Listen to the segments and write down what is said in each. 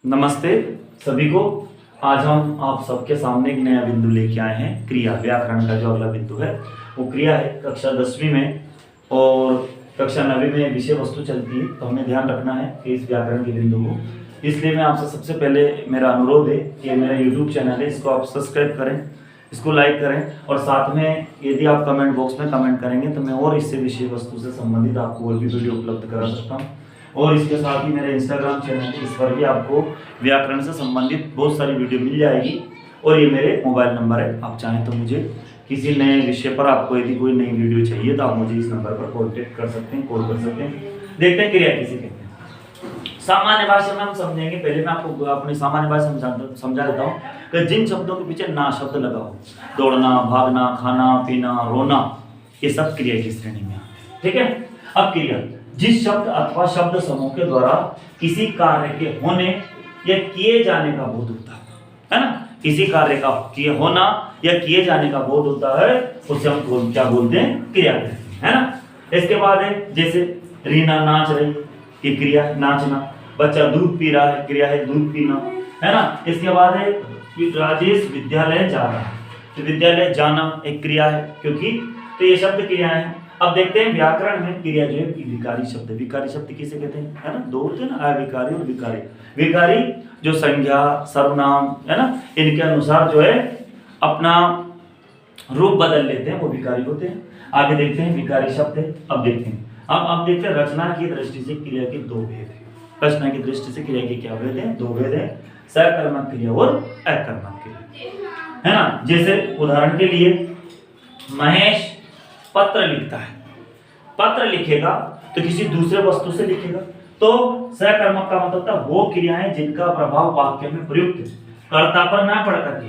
नमस्ते सभी को। आज हम आप सबके सामने एक नया बिंदु लेके आए हैं। क्रिया व्याकरण का जो अगला बिंदु है वो क्रिया है। कक्षा 10वीं में और कक्षा 9वीं में विषय वस्तु चलती है, तो हमें ध्यान रखना है कि इस व्याकरण के बिंदु को। इसलिए मैं आपसे सबसे पहले मेरा अनुरोध है कि मेरा यूट्यूब चैनल है, इसको आप सब्सक्राइब करें, इसको लाइक करें और साथ में यदि आप कमेंट बॉक्स में कमेंट करेंगे तो मैं और इससे विषय वस्तु से संबंधित आपको और भी वीडियो उपलब्ध करा सकता हूँ। और इसके साथ ही मेरे इंस्टाग्राम चैनल है, इस पर भी आपको व्याकरण से संबंधित बहुत सारी वीडियो मिल जाएगी। और ये मेरे मोबाइल नंबर है, आप चाहें तो मुझे किसी नए विषय पर आपको यदि कोई नई वीडियो चाहिए तो आप मुझे इस नंबर पर कॉन्टेक्ट कर सकते हैं, कॉल कर सकते हैं। देखते हैं क्रिया किसे कहते हैं। सामान्य भाषा में हम समझेंगे। पहले मैं आपको अपनी सामान्य भाषा समझा देता हूँ कि जिन शब्दों के पीछे ना शब्द लगा हो, दौड़ना, भागना, खाना, पीना, रोना, ये सब क्रिया की श्रेणी में। ठीक है। अब क्रिया जिस शब्द अथवा शब्द समूह के द्वारा किसी कार्य के होने या किए जाने का बोध होता है ना, किसी कार्य का किए होना या किए जाने का बोध होता है, उसे हम क्या बोलते हैं? क्रिया कहते हैं, है ना। इसके बाद है जैसे रीना नाच रही, ये क्रिया है, नाचना। बच्चा दूध पी रहा है, क्रिया है दूध पीना, है ना। इसके बाद है राजेश विद्यालय जा रहा है, तो विद्यालय जाना एक क्रिया है, क्योंकि तो ये शब्द क्रियाएं हैं। अब देखते हैं व्याकरण में क्रिया जो है विकारी शब्द। विकारी शब्द किसे कहते हैं? है ना, दो होते हैं ना, अविकारी और विकारी। विकारी जो संज्ञा, सर्वनाम, है ना, इनके अनुसार जो है अपना रूप बदल लेते हैं, वो विकारी होते हैं। आगे देखते हैं विकारी शब्द है। अब देखते हैं अब देखते हैं रचना की दृष्टि से क्रिया के दो भेद है। रचना की दृष्टि से क्रिया के क्या भेद है? दो भेद है, सकर्मक क्रिया और अकर्मक क्रिया, है ना। जैसे उदाहरण के लिए महेश पत्र लिखता है। पत्र लिखेगा तो किसी दूसरे वस्तु से लिखेगा, तो सकर्मक का मतलब था वो क्रियाएं जिनका प्रभाव वाक्य में प्रयुक्त कर्ता पर ना पड़ करके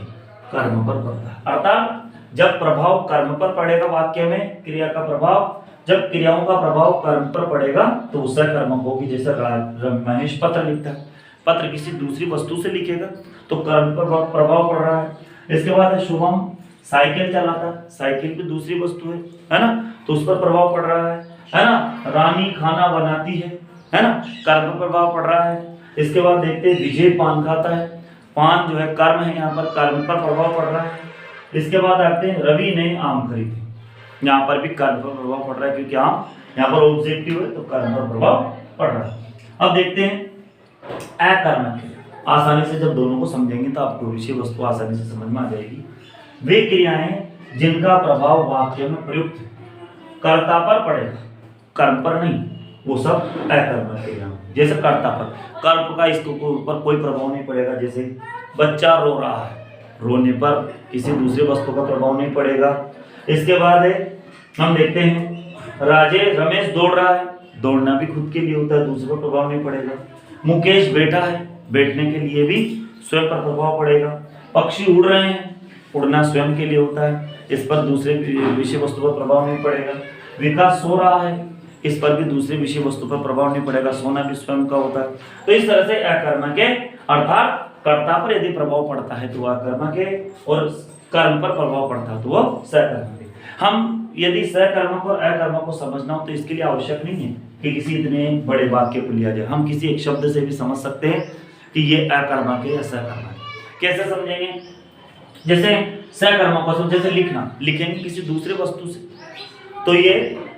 कर्म पर पड़ता है। अर्थात जब प्रभाव कर्म पर पड़ेगा वाक्य में, क्रिया का प्रभाव, जब क्रियाओं का प्रभाव कर्म पर पड़ेगा तो सकर्मक होगी। जैसे महेश पत्र लिखता है, पत्र किसी दूसरी वस्तु से लिखेगा तो कर्म पर प्रभाव पड़ रहा है। इसके बाद है शुभम साइकिल चलाता है, साइकिल भी दूसरी वस्तु है ना, तो उस पर प्रभाव पड़ रहा है ना। रानी खाना बनाती है ना, कर्म पर प्रभाव पड़ रहा है। इसके बाद देखते हैं विजय पान खाता है, पान जो है कर्म है, यहाँ पर कर्म पर प्रभाव पड़ रहा है। इसके बाद आते हैं रवि ने आम खरीदे, यहाँ पर भी कर्म पर प्रभाव पड़ रहा है, क्योंकि आम यहाँ पर ऑब्जेक्टिव है तो कर्म पर प्रभाव पड़ रहा है। अब देखते हैं अकर्मक। आसानी से जब दोनों को समझेंगे तो आपको विषय वस्तु आसानी से समझ में आ जाएगी। वे क्रियाएं जिनका प्रभाव वाक्य में प्रयुक्त कर्ता पर पड़ेगा, कर्म पर नहीं, वो सब अकर्मक क्रिया। जैसे कर्ता पर, कर्म का इसके ऊपर कोई प्रभाव नहीं पड़ेगा। जैसे बच्चा रो रहा है, रोने पर किसी दूसरे वस्तु का प्रभाव नहीं पड़ेगा। इसके बाद है हम देखते हैं रमेश दौड़ रहा है, दौड़ना भी खुद के लिए होता है, दूसरे पर प्रभाव नहीं पड़ेगा। मुकेश बैठा है, बैठने के लिए भी स्वयं पर प्रभाव पड़ेगा। पक्षी उड़ रहे हैं, उड़ना स्वयं के लिए होता है, इस पर दूसरे विषय वस्तु पर प्रभाव नहीं पड़ेगा। विकास सो रहा है, इस पर भी दूसरे विषय वस्तु पर प्रभाव नहीं पड़ेगा, सोना भी स्वयं का होता है। तो इस तरह से अकर्मक है, अर्थात कर्ता पर यदि प्रभाव पड़ता है तो वह अकर्मक है, और कर्म पर प्रभाव पड़ता है तो वह सकर्मक है। हम यदि सकर्मक और अकर्मक को समझना हो तो इसके लिए आवश्यक नहीं है कि किसी इतने बड़े वाक्य को लिया जाए। हम किसी एक शब्द से भी समझ सकते हैं कि ये अकर्मक है या सकर्मक है। कैसे समझेंगे? जैसे सकर्मक को जैसे लिखना, लिखेंगे किसी दूसरे वस्तु से तो ये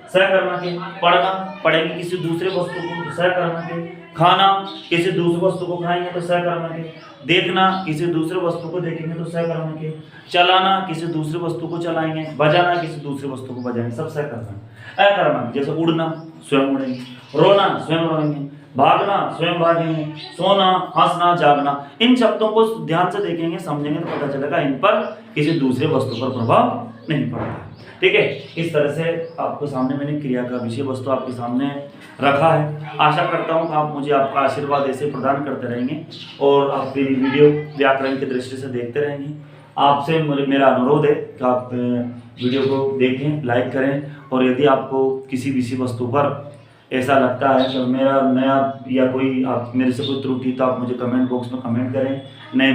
सकर्मक है। पढ़ना, पढ़ेंगे किसी दूसरे वस्तु को, सकर्मक है। खाना, किसी दूसरे वस्तु को खाएंगे तो सकर्मक है। देखना, किसी दूसरे वस्तु को देखेंगे तो सकर्मक है। चलाना, किसी दूसरे वस्तु को चलाएंगे। बजाना, किसी दूसरे वस्तु को बजाएंगे, सब सकर्मक। अकर्मक जैसे उड़ना, स्वयं उड़ेंगे। रोना, स्वयं रोएंगे। भागना, स्वयं भागेंगे। सोना, हंसना, जागना, इन शब्दों को ध्यान से देखेंगे, समझेंगे तो पता चलेगा इन पर किसी दूसरे वस्तु पर प्रभाव नहीं पड़ता। ठीक है। इस तरह से आपको सामने मैंने क्रिया का विषय वस्तु आपके सामने रखा है। आशा करता हूँ कि आप मुझे आपका आशीर्वाद ऐसे प्रदान करते रहेंगे और आप मेरी वीडियो व्याकरण की दृष्टि से देखते रहेंगे। आपसे मेरा अनुरोध है कि आप वीडियो को देखें, लाइक करें, और यदि आपको किसी विषय वस्तु पर ऐसा लगता है कि मेरा नया या कोई आप मेरे से कोई त्रुटि तो आप मुझे कमेंट बॉक्स में कमेंट करें। नए